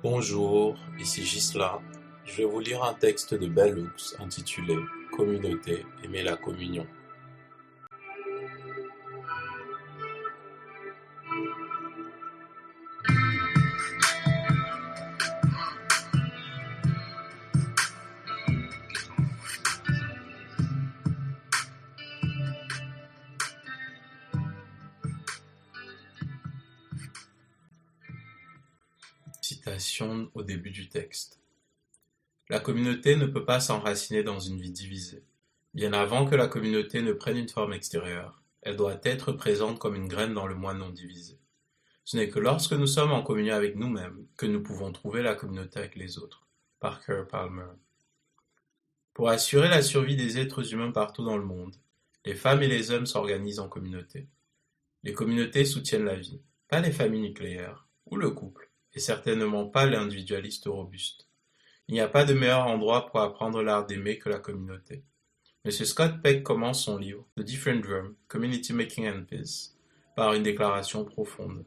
Bonjour, ici Gisela. Je vais vous lire un texte de Bell Hooks intitulé Communauté, aimer la communion. Citation au début du texte. La communauté ne peut pas s'enraciner dans une vie divisée. Bien avant que la communauté ne prenne une forme extérieure, elle doit être présente comme une graine dans le moi non divisé. Ce n'est que lorsque nous sommes en communion avec nous-mêmes que nous pouvons trouver la communauté avec les autres. Parker Palmer. Pour assurer la survie des êtres humains partout dans le monde, les femmes et les hommes s'organisent en communauté. Les communautés soutiennent la vie, pas les familles nucléaires, ou le couple, et certainement pas l'individualiste robuste. Il n'y a pas de meilleur endroit pour apprendre l'art d'aimer que la communauté. M. Scott Peck commence son livre The Different Drum, Community Making and Peace, par une déclaration profonde.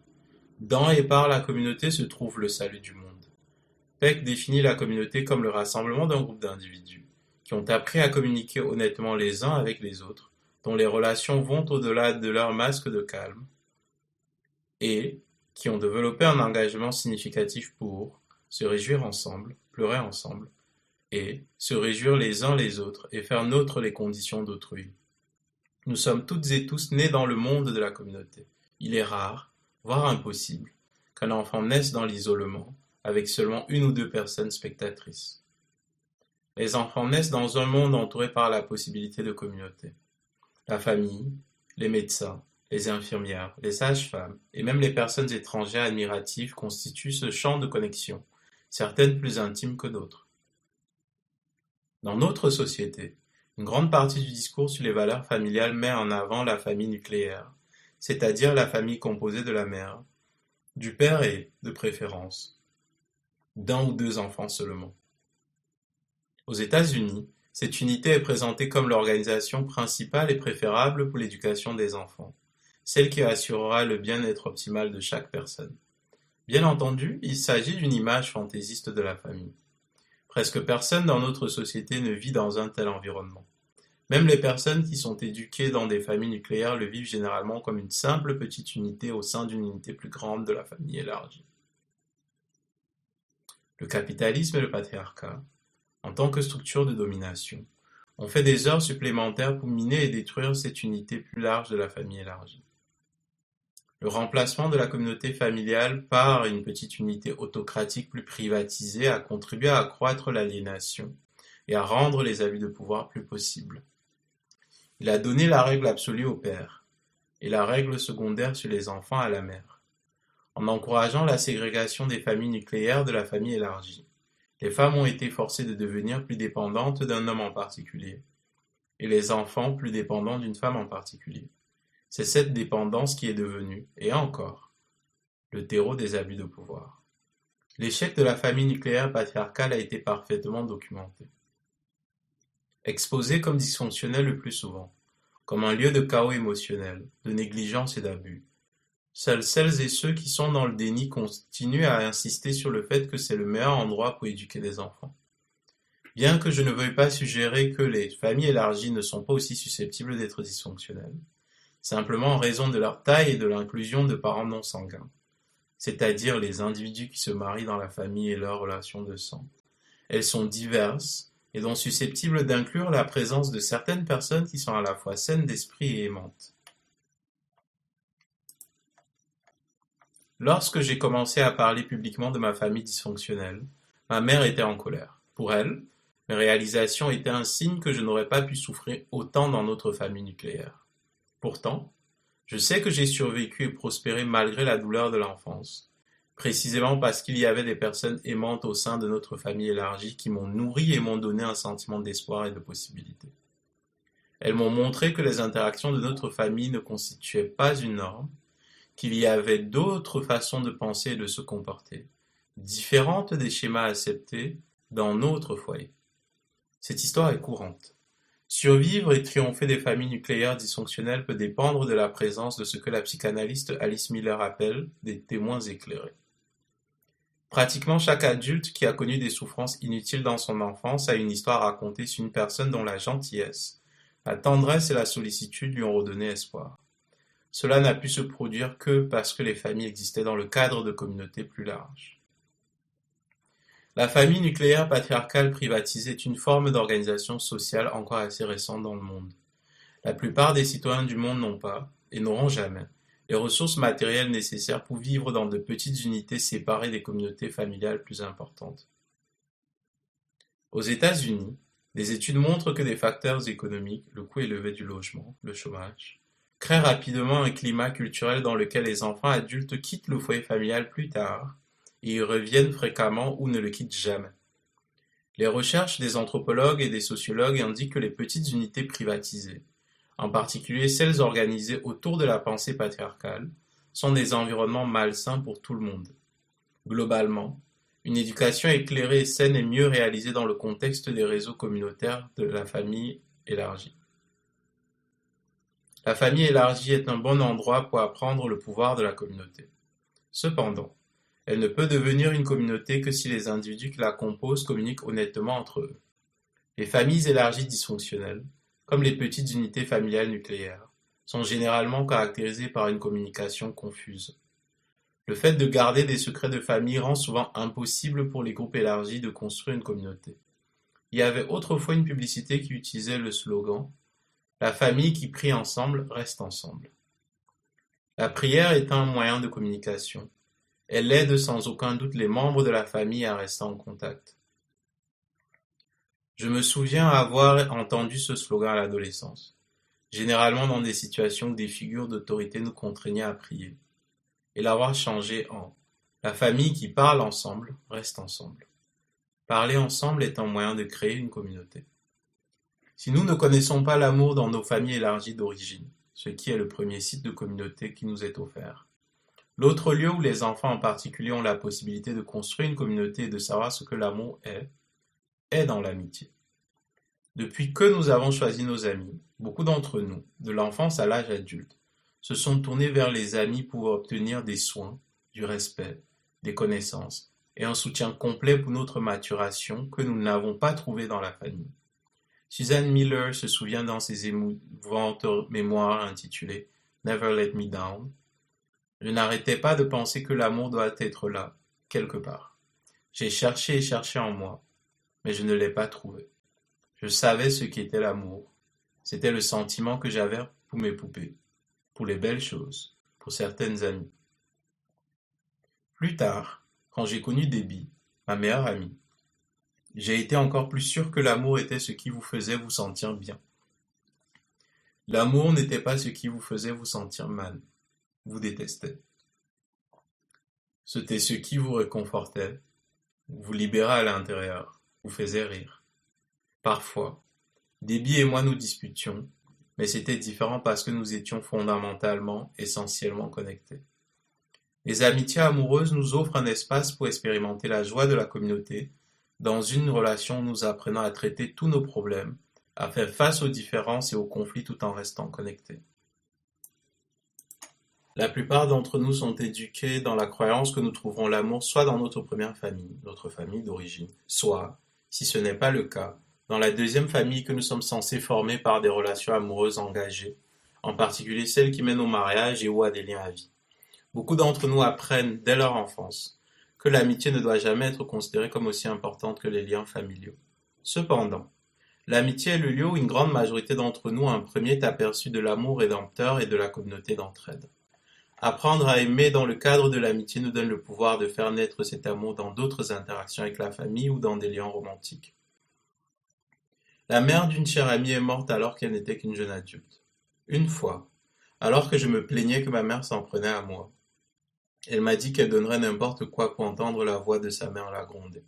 Dans et par la communauté se trouve le salut du monde. Peck définit la communauté comme le rassemblement d'un groupe d'individus qui ont appris à communiquer honnêtement les uns avec les autres, dont les relations vont au-delà de leur masque de calme, et qui ont développé un engagement significatif pour se réjouir ensemble, pleurer ensemble, et se réjouir les uns les autres et faire nôtre les conditions d'autrui. Nous sommes toutes et tous nés dans le monde de la communauté. Il est rare, voire impossible, qu'un enfant naisse dans l'isolement, avec seulement une ou deux personnes spectatrices. Les enfants naissent dans un monde entouré par la possibilité de communauté. La famille, les médecins, les infirmières, les sages-femmes et même les personnes étrangères admiratives constituent ce champ de connexion, certaines plus intimes que d'autres. Dans notre société, une grande partie du discours sur les valeurs familiales met en avant la famille nucléaire, c'est-à-dire la famille composée de la mère, du père et, de préférence, d'un ou deux enfants seulement. Aux États-Unis, cette unité est présentée comme l'organisation principale et préférable pour l'éducation des enfants, celle qui assurera le bien-être optimal de chaque personne. Bien entendu, il s'agit d'une image fantaisiste de la famille. Presque personne dans notre société ne vit dans un tel environnement. Même les personnes qui sont éduquées dans des familles nucléaires le vivent généralement comme une simple petite unité au sein d'une unité plus grande de la famille élargie. Le capitalisme et le patriarcat, en tant que structure de domination, ont fait des heures supplémentaires pour miner et détruire cette unité plus large de la famille élargie. Le remplacement de la communauté familiale par une petite unité autocratique plus privatisée a contribué à accroître l'aliénation et à rendre les abus de pouvoir plus possibles. Il a donné la règle absolue au père et la règle secondaire sur les enfants à la mère, en encourageant la ségrégation des familles nucléaires de la famille élargie. Les femmes ont été forcées de devenir plus dépendantes d'un homme en particulier, et les enfants plus dépendants d'une femme en particulier. C'est cette dépendance qui est devenue, et encore, le terreau des abus de pouvoir. L'échec de la famille nucléaire patriarcale a été parfaitement documenté. Exposé comme dysfonctionnel le plus souvent, comme un lieu de chaos émotionnel, de négligence et d'abus, seuls celles et ceux qui sont dans le déni continuent à insister sur le fait que c'est le meilleur endroit pour éduquer des enfants. Bien que je ne veuille pas suggérer que les familles élargies ne sont pas aussi susceptibles d'être dysfonctionnelles, simplement en raison de leur taille et de l'inclusion de parents non sanguins, c'est-à-dire les individus qui se marient dans la famille et leurs relations de sang. Elles sont diverses et donc susceptibles d'inclure la présence de certaines personnes qui sont à la fois saines d'esprit et aimantes. Lorsque j'ai commencé à parler publiquement de ma famille dysfonctionnelle, ma mère était en colère. Pour elle, mes réalisations étaient un signe que je n'aurais pas pu souffrir autant dans notre famille nucléaire. Pourtant, je sais que j'ai survécu et prospéré malgré la douleur de l'enfance, précisément parce qu'il y avait des personnes aimantes au sein de notre famille élargie qui m'ont nourri et m'ont donné un sentiment d'espoir et de possibilité. Elles m'ont montré que les interactions de notre famille ne constituaient pas une norme, qu'il y avait d'autres façons de penser et de se comporter, différentes des schémas acceptés dans notre foyer. Cette histoire est courante. Survivre et triompher des familles nucléaires dysfonctionnelles peut dépendre de la présence de ce que la psychanalyste Alice Miller appelle des témoins éclairés. Pratiquement chaque adulte qui a connu des souffrances inutiles dans son enfance a une histoire à raconter sur une personne dont la gentillesse, la tendresse et la sollicitude lui ont redonné espoir. Cela n'a pu se produire que parce que les familles existaient dans le cadre de communautés plus larges. La famille nucléaire patriarcale privatisée est une forme d'organisation sociale encore assez récente dans le monde. La plupart des citoyens du monde n'ont pas, et n'auront jamais, les ressources matérielles nécessaires pour vivre dans de petites unités séparées des communautés familiales plus importantes. Aux États-Unis, des études montrent que des facteurs économiques, le coût élevé du logement, le chômage, créent rapidement un climat culturel dans lequel les enfants adultes quittent le foyer familial plus tard et y reviennent fréquemment ou ne le quittent jamais. Les recherches des anthropologues et des sociologues indiquent que les petites unités privatisées, en particulier celles organisées autour de la pensée patriarcale, sont des environnements malsains pour tout le monde. Globalement, une éducation éclairée et saine est mieux réalisée dans le contexte des réseaux communautaires de la famille élargie. La famille élargie est un bon endroit pour apprendre le pouvoir de la communauté. Cependant, elle ne peut devenir une communauté que si les individus qui la composent communiquent honnêtement entre eux. Les familles élargies dysfonctionnelles, comme les petites unités familiales nucléaires, sont généralement caractérisées par une communication confuse. Le fait de garder des secrets de famille rend souvent impossible pour les groupes élargis de construire une communauté. Il y avait autrefois une publicité qui utilisait le slogan « La famille qui prie ensemble reste ensemble ». La prière est un moyen de communication. Elle aide sans aucun doute les membres de la famille à rester en contact. Je me souviens avoir entendu ce slogan à l'adolescence, généralement dans des situations où des figures d'autorité nous contraignaient à prier, et l'avoir changé en « La famille qui parle ensemble reste ensemble ». Parler ensemble est un moyen de créer une communauté. Si nous ne connaissons pas l'amour dans nos familles élargies d'origine, ce qui est le premier site de communauté qui nous est offert, l'autre lieu où les enfants en particulier ont la possibilité de construire une communauté et de savoir ce que l'amour est dans l'amitié. Depuis que nous avons choisi nos amis, beaucoup d'entre nous, de l'enfance à l'âge adulte, se sont tournés vers les amis pour obtenir des soins, du respect, des connaissances et un soutien complet pour notre maturation que nous n'avons pas trouvé dans la famille. Suzanne Miller se souvient dans ses émouvantes mémoires intitulées Never Let Me Down. Je n'arrêtais pas de penser que l'amour doit être là, quelque part. J'ai cherché et cherché en moi, mais je ne l'ai pas trouvé. Je savais ce qu'était l'amour. C'était le sentiment que j'avais pour mes poupées, pour les belles choses, pour certaines amies. Plus tard, quand j'ai connu Debbie, ma meilleure amie, j'ai été encore plus sûr que l'amour était ce qui vous faisait vous sentir bien. L'amour n'était pas ce qui vous faisait vous sentir mal, vous détestait. C'était ce qui vous réconfortait, vous libérait à l'intérieur, vous faisait rire. Parfois, Debbie et moi nous disputions, mais c'était différent parce que nous étions fondamentalement, essentiellement connectés. Les amitiés amoureuses nous offrent un espace pour expérimenter la joie de la communauté, dans une relation où nous apprenons à traiter tous nos problèmes, à faire face aux différences et aux conflits tout en restant connectés. La plupart d'entre nous sont éduqués dans la croyance que nous trouverons l'amour soit dans notre première famille, notre famille d'origine, soit, si ce n'est pas le cas, dans la deuxième famille que nous sommes censés former par des relations amoureuses engagées, en particulier celles qui mènent au mariage et ou à des liens à vie. Beaucoup d'entre nous apprennent dès leur enfance que l'amitié ne doit jamais être considérée comme aussi importante que les liens familiaux. Cependant, l'amitié est le lieu où une grande majorité d'entre nous a un premier aperçu de l'amour rédempteur et de la communauté d'entraide. Apprendre à aimer dans le cadre de l'amitié nous donne le pouvoir de faire naître cet amour dans d'autres interactions avec la famille ou dans des liens romantiques. La mère d'une chère amie est morte alors qu'elle n'était qu'une jeune adulte. Une fois, alors que je me plaignais que ma mère s'en prenait à moi, elle m'a dit qu'elle donnerait n'importe quoi pour entendre la voix de sa mère la gronder.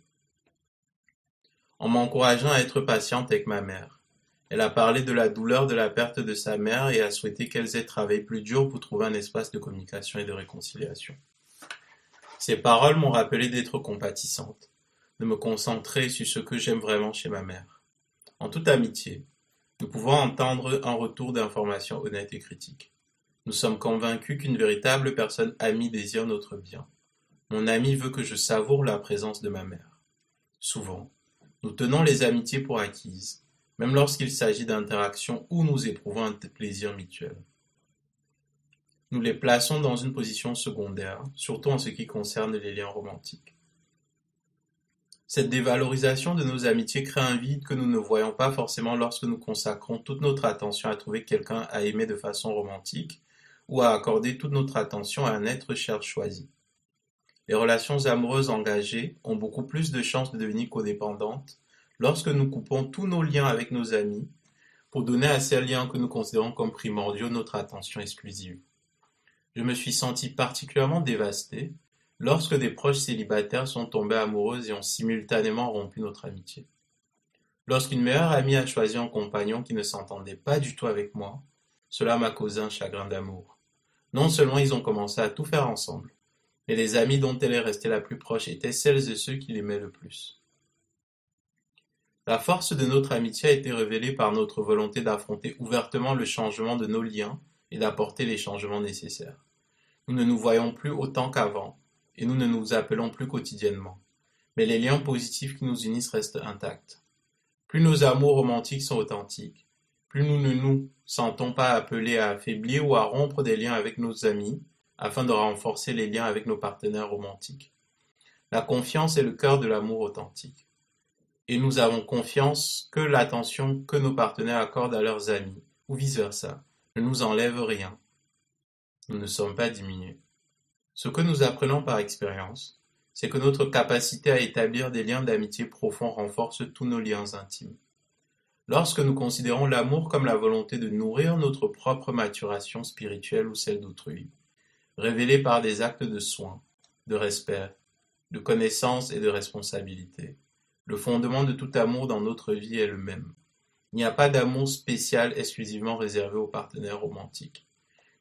En m'encourageant à être patiente avec ma mère, elle a parlé de la douleur de la perte de sa mère et a souhaité qu'elles aient travaillé plus dur pour trouver un espace de communication et de réconciliation. Ces paroles m'ont rappelé d'être compatissante, de me concentrer sur ce que j'aime vraiment chez ma mère. En toute amitié, nous pouvons entendre un retour d'informations honnêtes et critiques. Nous sommes convaincus qu'une véritable personne amie désire notre bien. Mon ami veut que je savoure la présence de ma mère. Souvent, nous tenons les amitiés pour acquises, même lorsqu'il s'agit d'interactions où nous éprouvons un plaisir mutuel. Nous les plaçons dans une position secondaire, surtout en ce qui concerne les liens romantiques. Cette dévalorisation de nos amitiés crée un vide que nous ne voyons pas forcément lorsque nous consacrons toute notre attention à trouver quelqu'un à aimer de façon romantique ou à accorder toute notre attention à un être cher choisi. Les relations amoureuses engagées ont beaucoup plus de chances de devenir codépendantes lorsque nous coupons tous nos liens avec nos amis pour donner à ces liens que nous considérons comme primordiaux notre attention exclusive. Je me suis senti particulièrement dévasté lorsque des proches célibataires sont tombés amoureux et ont simultanément rompu notre amitié. Lorsqu'une meilleure amie a choisi un compagnon qui ne s'entendait pas du tout avec moi, cela m'a causé un chagrin d'amour. Non seulement ils ont commencé à tout faire ensemble, mais les amis dont elle est restée la plus proche étaient celles et ceux qui l'aimaient le plus. La force de notre amitié a été révélée par notre volonté d'affronter ouvertement le changement de nos liens et d'apporter les changements nécessaires. Nous ne nous voyons plus autant qu'avant, et nous ne nous appelons plus quotidiennement. Mais les liens positifs qui nous unissent restent intacts. Plus nos amours romantiques sont authentiques, plus nous ne nous sentons pas appelés à affaiblir ou à rompre des liens avec nos amis afin de renforcer les liens avec nos partenaires romantiques. La confiance est le cœur de l'amour authentique. Et nous avons confiance que l'attention que nos partenaires accordent à leurs amis, ou vice-versa, ne nous enlève rien. Nous ne sommes pas diminués. Ce que nous apprenons par expérience, c'est que notre capacité à établir des liens d'amitié profonds renforce tous nos liens intimes. Lorsque nous considérons l'amour comme la volonté de nourrir notre propre maturation spirituelle ou celle d'autrui, révélée par des actes de soin, de respect, de connaissance et de responsabilité, le fondement de tout amour dans notre vie est le même. Il n'y a pas d'amour spécial exclusivement réservé aux partenaires romantiques.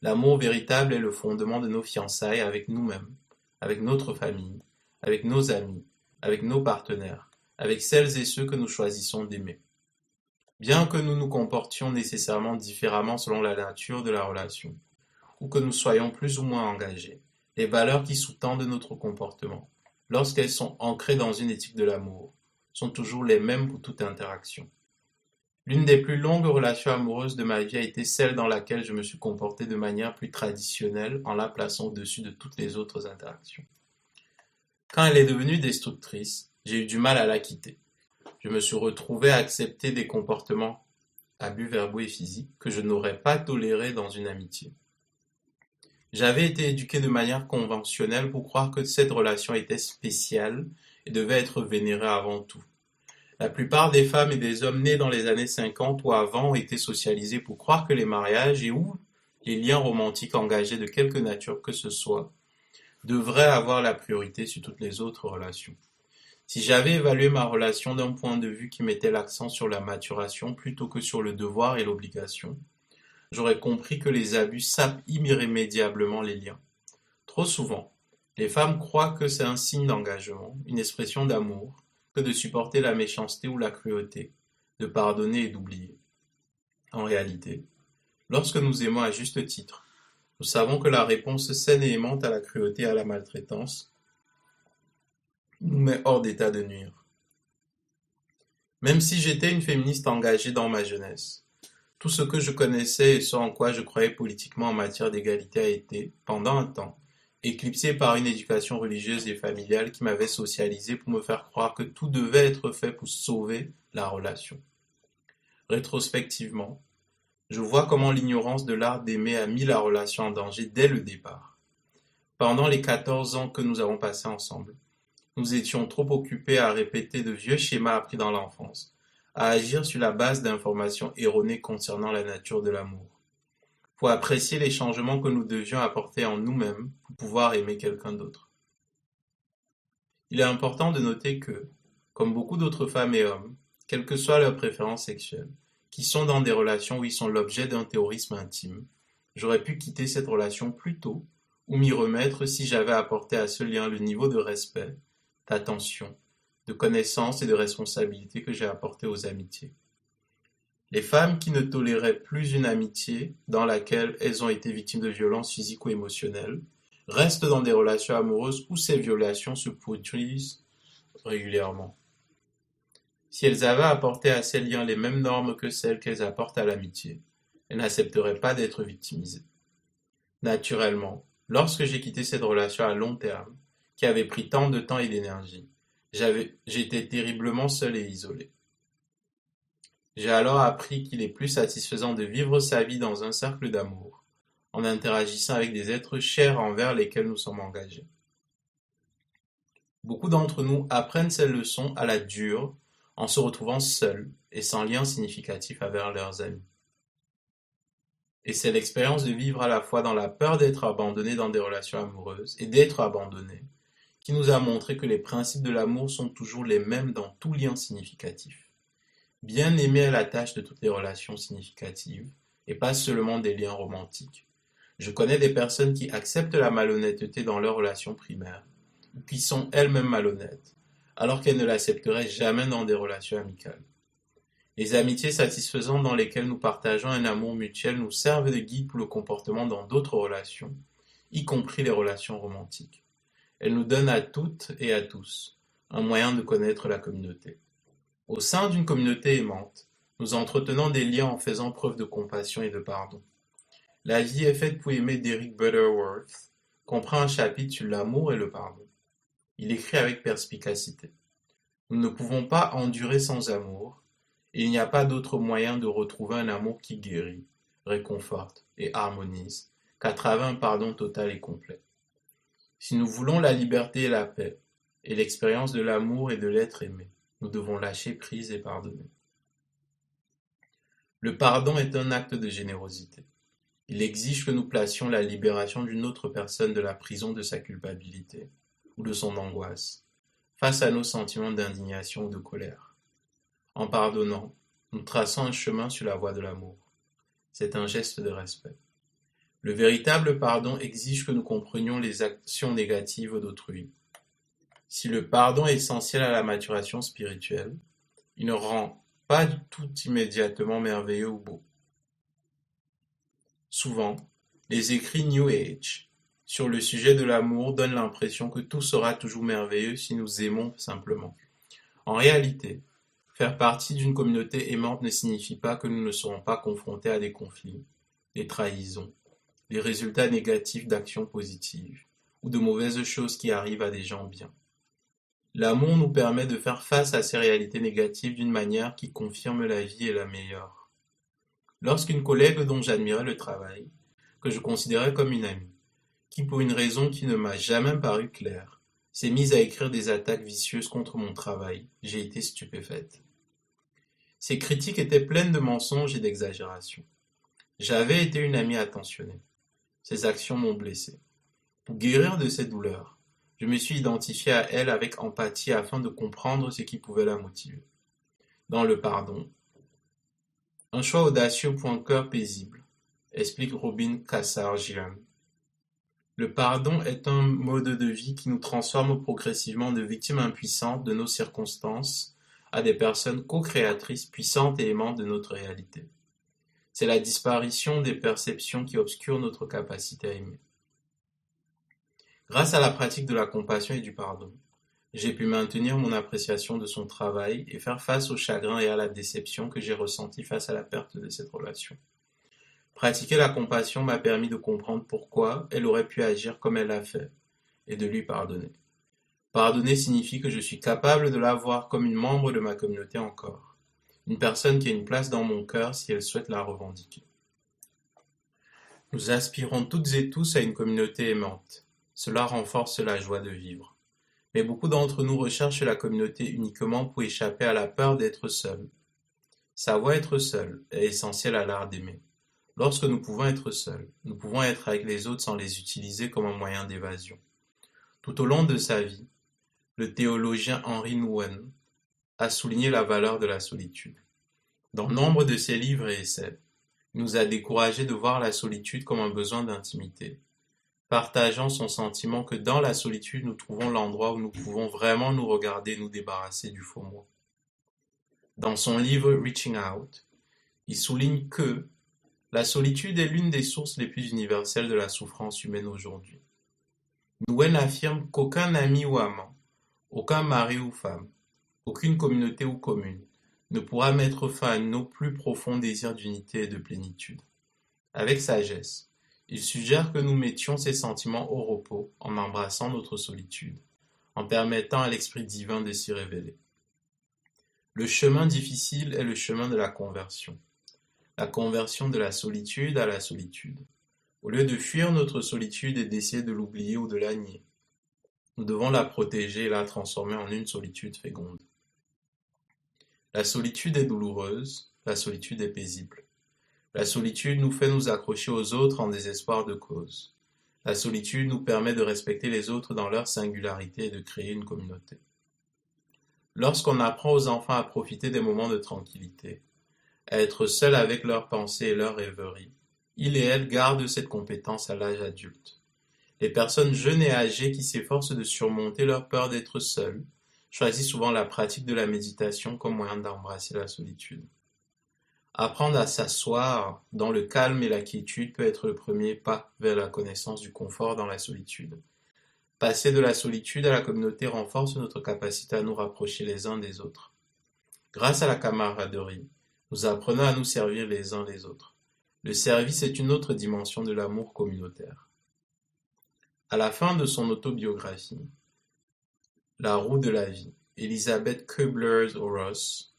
L'amour véritable est le fondement de nos fiançailles avec nous-mêmes, avec notre famille, avec nos amis, avec nos partenaires, avec celles et ceux que nous choisissons d'aimer. Bien que nous nous comportions nécessairement différemment selon la nature de la relation, ou que nous soyons plus ou moins engagés, les valeurs qui sous-tendent notre comportement, lorsqu'elles sont ancrées dans une éthique de l'amour, sont toujours les mêmes pour toute interaction. L'une des plus longues relations amoureuses de ma vie a été celle dans laquelle je me suis comporté de manière plus traditionnelle en la plaçant au-dessus de toutes les autres interactions. Quand elle est devenue destructrice, j'ai eu du mal à la quitter. Je me suis retrouvé à accepter des comportements, abus verbaux et physiques, que je n'aurais pas tolérés dans une amitié. J'avais été éduqué de manière conventionnelle pour croire que cette relation était spéciale et devait être vénérée avant tout. La plupart des femmes et des hommes nés dans les années 50 ou avant ont été socialisés pour croire que les mariages et ou les liens romantiques engagés de quelque nature que ce soit devraient avoir la priorité sur toutes les autres relations. Si j'avais évalué ma relation d'un point de vue qui mettait l'accent sur la maturation plutôt que sur le devoir et l'obligation, j'aurais compris que les abus sapent irrémédiablement les liens. Trop souvent, les femmes croient que c'est un signe d'engagement, une expression d'amour, que de supporter la méchanceté ou la cruauté, de pardonner et d'oublier. En réalité, lorsque nous aimons à juste titre, nous savons que la réponse saine et aimante à la cruauté et à la maltraitance nous met hors d'état de nuire. Même si j'étais une féministe engagée dans ma jeunesse, tout ce que je connaissais et ce en quoi je croyais politiquement en matière d'égalité a été, pendant un temps, éclipsé par une éducation religieuse et familiale qui m'avait socialisé pour me faire croire que tout devait être fait pour sauver la relation. Rétrospectivement, je vois comment l'ignorance de l'art d'aimer a mis la relation en danger dès le départ. Pendant les 14 ans que nous avons passés ensemble, nous étions trop occupés à répéter de vieux schémas appris dans l'enfance, à agir sur la base d'informations erronées concernant la nature de l'amour, pour apprécier les changements que nous devions apporter en nous-mêmes pour pouvoir aimer quelqu'un d'autre. Il est important de noter que, comme beaucoup d'autres femmes et hommes, quelles que soient leurs préférences sexuelles, qui sont dans des relations où ils sont l'objet d'un terrorisme intime, j'aurais pu quitter cette relation plus tôt ou m'y remettre si j'avais apporté à ce lien le niveau de respect, d'attention, de connaissance et de responsabilité que j'ai apporté aux amitiés. Les femmes qui ne toléraient plus une amitié dans laquelle elles ont été victimes de violences physiques ou émotionnelles restent dans des relations amoureuses où ces violations se produisent régulièrement. Si elles avaient apporté à ces liens les mêmes normes que celles qu'elles apportent à l'amitié, elles n'accepteraient pas d'être victimisées. Naturellement, lorsque j'ai quitté cette relation à long terme, qui avait pris tant de temps et d'énergie, j'étais terriblement seul et isolé. J'ai alors appris qu'il est plus satisfaisant de vivre sa vie dans un cercle d'amour, en interagissant avec des êtres chers envers lesquels nous sommes engagés. Beaucoup d'entre nous apprennent ces leçons à la dure en se retrouvant seuls et sans lien significatif avec leurs amis. Et c'est l'expérience de vivre à la fois dans la peur d'être abandonné dans des relations amoureuses et d'être abandonné qui nous a montré que les principes de l'amour sont toujours les mêmes dans tout lien significatif. Bien aimer est la tâche de toutes les relations significatives et pas seulement des liens romantiques. Je connais des personnes qui acceptent la malhonnêteté dans leurs relations primaires ou qui sont elles-mêmes malhonnêtes, alors qu'elles ne l'accepteraient jamais dans des relations amicales. Les amitiés satisfaisantes dans lesquelles nous partageons un amour mutuel nous servent de guide pour le comportement dans d'autres relations, y compris les relations romantiques. Elles nous donnent à toutes et à tous un moyen de connaître la communauté. Au sein d'une communauté aimante, nous entretenons des liens en faisant preuve de compassion et de pardon. La vie est faite pour aimer d'Eric Butterworth comprend un chapitre sur l'amour et le pardon. Il écrit avec perspicacité. Nous ne pouvons pas endurer sans amour, et il n'y a pas d'autre moyen de retrouver un amour qui guérit, réconforte et harmonise qu'à travers un pardon total et complet. Si nous voulons la liberté et la paix, et l'expérience de l'amour et de l'être aimé, nous devons lâcher prise et pardonner. Le pardon est un acte de générosité. Il exige que nous placions la libération d'une autre personne de la prison de sa culpabilité ou de son angoisse, face à nos sentiments d'indignation ou de colère. En pardonnant, nous traçons un chemin sur la voie de l'amour. C'est un geste de respect. Le véritable pardon exige que nous comprenions les actions négatives d'autrui. Si le pardon est essentiel à la maturation spirituelle, il ne rend pas tout immédiatement merveilleux ou beau. Souvent, les écrits New Age sur le sujet de l'amour donnent l'impression que tout sera toujours merveilleux si nous aimons simplement. En réalité, faire partie d'une communauté aimante ne signifie pas que nous ne serons pas confrontés à des conflits, des trahisons, des résultats négatifs d'actions positives ou de mauvaises choses qui arrivent à des gens bien. L'amour nous permet de faire face à ces réalités négatives d'une manière qui confirme la vie et l'améliore. Lorsqu'une collègue dont j'admirais le travail, que je considérais comme une amie, qui pour une raison qui ne m'a jamais paru claire, s'est mise à écrire des attaques vicieuses contre mon travail, j'ai été stupéfaite. Ces critiques étaient pleines de mensonges et d'exagérations. J'avais été une amie attentionnée. Ces actions m'ont blessé. Pour guérir de ces douleurs, je me suis identifié à elle avec empathie afin de comprendre ce qui pouvait la motiver. Dans le pardon, un choix audacieux pour un cœur paisible, explique Robin Kassar-Gillan. Le pardon est un mode de vie qui nous transforme progressivement de victimes impuissantes de nos circonstances à des personnes co-créatrices puissantes et aimantes de notre réalité. C'est la disparition des perceptions qui obscurent notre capacité à aimer. Grâce à la pratique de la compassion et du pardon, j'ai pu maintenir mon appréciation de son travail et faire face au chagrin et à la déception que j'ai ressenti face à la perte de cette relation. Pratiquer la compassion m'a permis de comprendre pourquoi elle aurait pu agir comme elle l'a fait et de lui pardonner. Pardonner signifie que je suis capable de la voir comme une membre de ma communauté encore, une personne qui a une place dans mon cœur si elle souhaite la revendiquer. Nous aspirons toutes et tous à une communauté aimante. Cela renforce la joie de vivre. Mais beaucoup d'entre nous recherchent la communauté uniquement pour échapper à la peur d'être seul. Savoir être seul est essentiel à l'art d'aimer. Lorsque nous pouvons être seuls, nous pouvons être avec les autres sans les utiliser comme un moyen d'évasion. Tout au long de sa vie, le théologien Henry Nouwen a souligné la valeur de la solitude. Dans nombre de ses livres et essais, il nous a découragés de voir la solitude comme un besoin d'intimité, partageant son sentiment que dans la solitude nous trouvons l'endroit où nous pouvons vraiment nous regarder et nous débarrasser du faux moi. Dans son livre Reaching Out, il souligne que la solitude est l'une des sources les plus universelles de la souffrance humaine aujourd'hui. Nouwen affirme qu'aucun ami ou amant, aucun mari ou femme, aucune communauté ou commune ne pourra mettre fin à nos plus profonds désirs d'unité et de plénitude. Avec sagesse, il suggère que nous mettions ces sentiments au repos en embrassant notre solitude, en permettant à l'Esprit divin de s'y révéler. Le chemin difficile est le chemin de la conversion de la solitude à la solitude. Au lieu de fuir notre solitude et d'essayer de l'oublier ou de la nier, nous devons la protéger et la transformer en une solitude féconde. La solitude est douloureuse, la solitude est paisible. La solitude nous fait nous accrocher aux autres en désespoir de cause. La solitude nous permet de respecter les autres dans leur singularité et de créer une communauté. Lorsqu'on apprend aux enfants à profiter des moments de tranquillité, à être seuls avec leurs pensées et leurs rêveries, ils et elles gardent cette compétence à l'âge adulte. Les personnes jeunes et âgées qui s'efforcent de surmonter leur peur d'être seules choisissent souvent la pratique de la méditation comme moyen d'embrasser la solitude. Apprendre à s'asseoir dans le calme et la quiétude peut être le premier pas vers la connaissance du confort dans la solitude. Passer de la solitude à la communauté renforce notre capacité à nous rapprocher les uns des autres. Grâce à la camaraderie, nous apprenons à nous servir les uns les autres. Le service est une autre dimension de l'amour communautaire. À la fin de son autobiographie, La roue de la vie, Elizabeth Kubler-Ross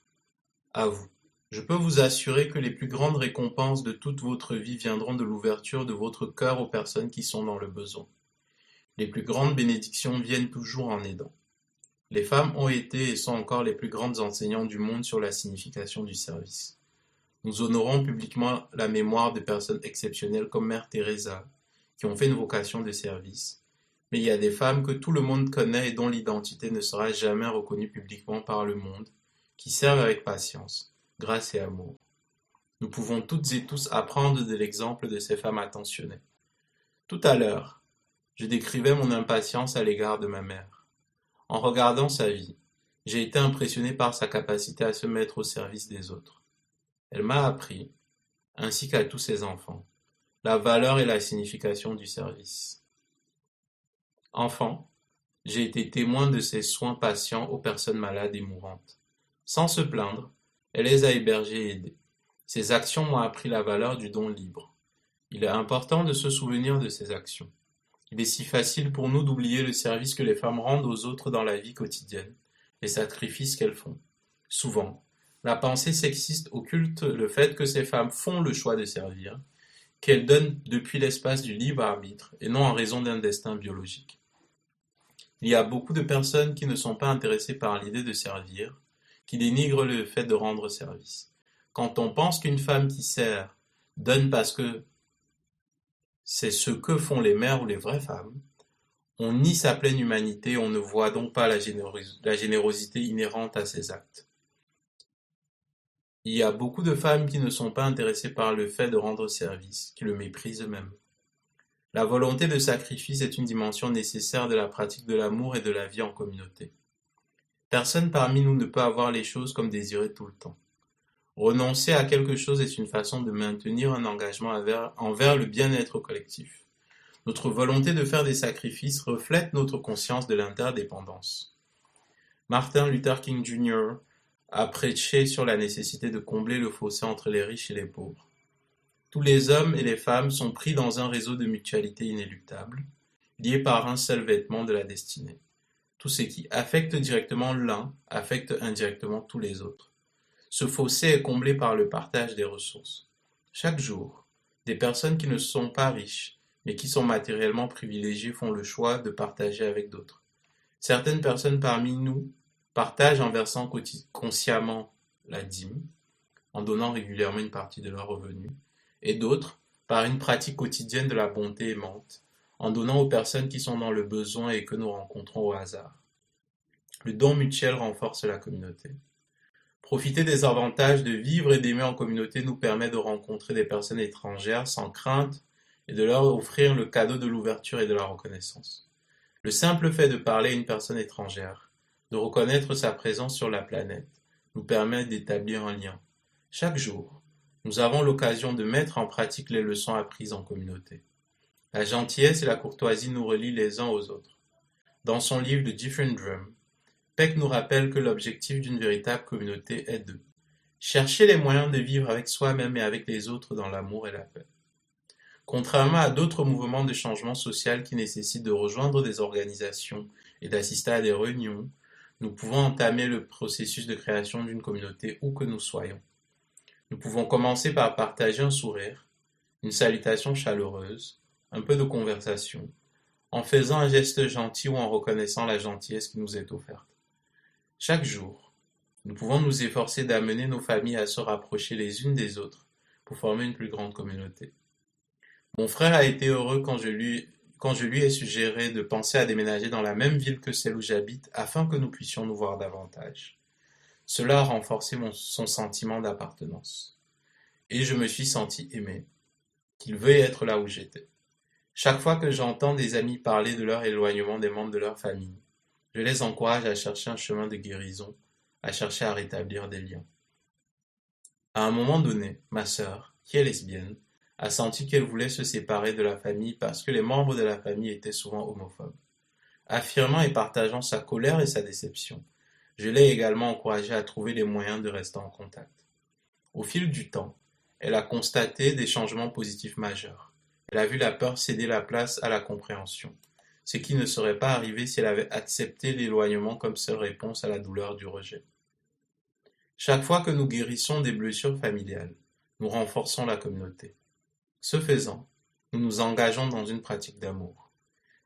avoue: je peux vous assurer que les plus grandes récompenses de toute votre vie viendront de l'ouverture de votre cœur aux personnes qui sont dans le besoin. Les plus grandes bénédictions viennent toujours en aidant. Les femmes ont été et sont encore les plus grandes enseignantes du monde sur la signification du service. Nous honorons publiquement la mémoire de personnes exceptionnelles comme Mère Teresa, qui ont fait une vocation de service. Mais il y a des femmes que tout le monde connaît et dont l'identité ne sera jamais reconnue publiquement par le monde, qui servent avec patience, grâce et amour. Nous pouvons toutes et tous apprendre de l'exemple de ces femmes attentionnées. Tout à l'heure, je décrivais mon impatience à l'égard de ma mère. En regardant sa vie, j'ai été impressionné par sa capacité à se mettre au service des autres. Elle m'a appris, ainsi qu'à tous ses enfants, la valeur et la signification du service. Enfant, j'ai été témoin de ses soins patients aux personnes malades et mourantes. Sans se plaindre, elle les a hébergées et aidées. Ses actions m'ont appris la valeur du don libre. Il est important de se souvenir de ces actions. Il est si facile pour nous d'oublier le service que les femmes rendent aux autres dans la vie quotidienne, les sacrifices qu'elles font. Souvent, la pensée sexiste occulte le fait que ces femmes font le choix de servir, qu'elles donnent depuis l'espace du libre arbitre et non en raison d'un destin biologique. Il y a beaucoup de personnes qui ne sont pas intéressées par l'idée de servir, qui dénigrent le fait de rendre service. Quand on pense qu'une femme qui sert donne parce que c'est ce que font les mères ou les vraies femmes, on nie sa pleine humanité et on ne voit donc pas la générosité inhérente à ses actes. Il y a beaucoup de femmes qui ne sont pas intéressées par le fait de rendre service, qui le méprisent eux-mêmes. La volonté de sacrifice est une dimension nécessaire de la pratique de l'amour et de la vie en communauté. Personne parmi nous ne peut avoir les choses comme désiré tout le temps. Renoncer à quelque chose est une façon de maintenir un engagement envers le bien-être collectif. Notre volonté de faire des sacrifices reflète notre conscience de l'interdépendance. Martin Luther King Jr. a prêché sur la nécessité de combler le fossé entre les riches et les pauvres. Tous les hommes et les femmes sont pris dans un réseau de mutualité inéluctable, liés par un seul vêtement de la destinée. Tout ce qui affecte directement l'un affecte indirectement tous les autres. Ce fossé est comblé par le partage des ressources. Chaque jour, des personnes qui ne sont pas riches, mais qui sont matériellement privilégiées font le choix de partager avec d'autres. Certaines personnes parmi nous partagent en versant consciemment la dîme, en donnant régulièrement une partie de leurs revenus, et d'autres par une pratique quotidienne de la bonté aimante, en donnant aux personnes qui sont dans le besoin et que nous rencontrons au hasard. Le don mutuel renforce la communauté. Profiter des avantages de vivre et d'aimer en communauté nous permet de rencontrer des personnes étrangères sans crainte et de leur offrir le cadeau de l'ouverture et de la reconnaissance. Le simple fait de parler à une personne étrangère, de reconnaître sa présence sur la planète, nous permet d'établir un lien. Chaque jour, nous avons l'occasion de mettre en pratique les leçons apprises en communauté. La gentillesse et la courtoisie nous relient les uns aux autres. Dans son livre The Different Drum, Peck nous rappelle que l'objectif d'une véritable communauté est de chercher les moyens de vivre avec soi-même et avec les autres dans l'amour et la paix. Contrairement à d'autres mouvements de changement social qui nécessitent de rejoindre des organisations et d'assister à des réunions, nous pouvons entamer le processus de création d'une communauté où que nous soyons. Nous pouvons commencer par partager un sourire, une salutation chaleureuse, un peu de conversation, en faisant un geste gentil ou en reconnaissant la gentillesse qui nous est offerte. Chaque jour, nous pouvons nous efforcer d'amener nos familles à se rapprocher les unes des autres pour former une plus grande communauté. Mon frère a été heureux quand je lui ai suggéré de penser à déménager dans la même ville que celle où j'habite afin que nous puissions nous voir davantage. Cela a renforcé son sentiment d'appartenance. Et je me suis senti aimé, qu'il veuille être là où j'étais. Chaque fois que j'entends des amis parler de leur éloignement des membres de leur famille, je les encourage à chercher un chemin de guérison, à chercher à rétablir des liens. À un moment donné, ma sœur, qui est lesbienne, a senti qu'elle voulait se séparer de la famille parce que les membres de la famille étaient souvent homophobes. Affirmant et partageant sa colère et sa déception, je l'ai également encouragée à trouver les moyens de rester en contact. Au fil du temps, elle a constaté des changements positifs majeurs. Elle a vu la peur céder la place à la compréhension, ce qui ne serait pas arrivé si elle avait accepté l'éloignement comme seule réponse à la douleur du rejet. Chaque fois que nous guérissons des blessures familiales, nous renforçons la communauté. Ce faisant, nous nous engageons dans une pratique d'amour.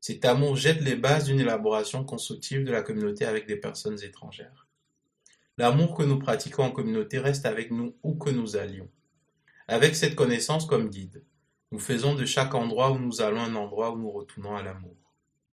Cet amour jette les bases d'une élaboration constructive de la communauté avec des personnes étrangères. L'amour que nous pratiquons en communauté reste avec nous où que nous allions. Avec cette connaissance comme guide, nous faisons de chaque endroit où nous allons un endroit où nous retournons à l'amour.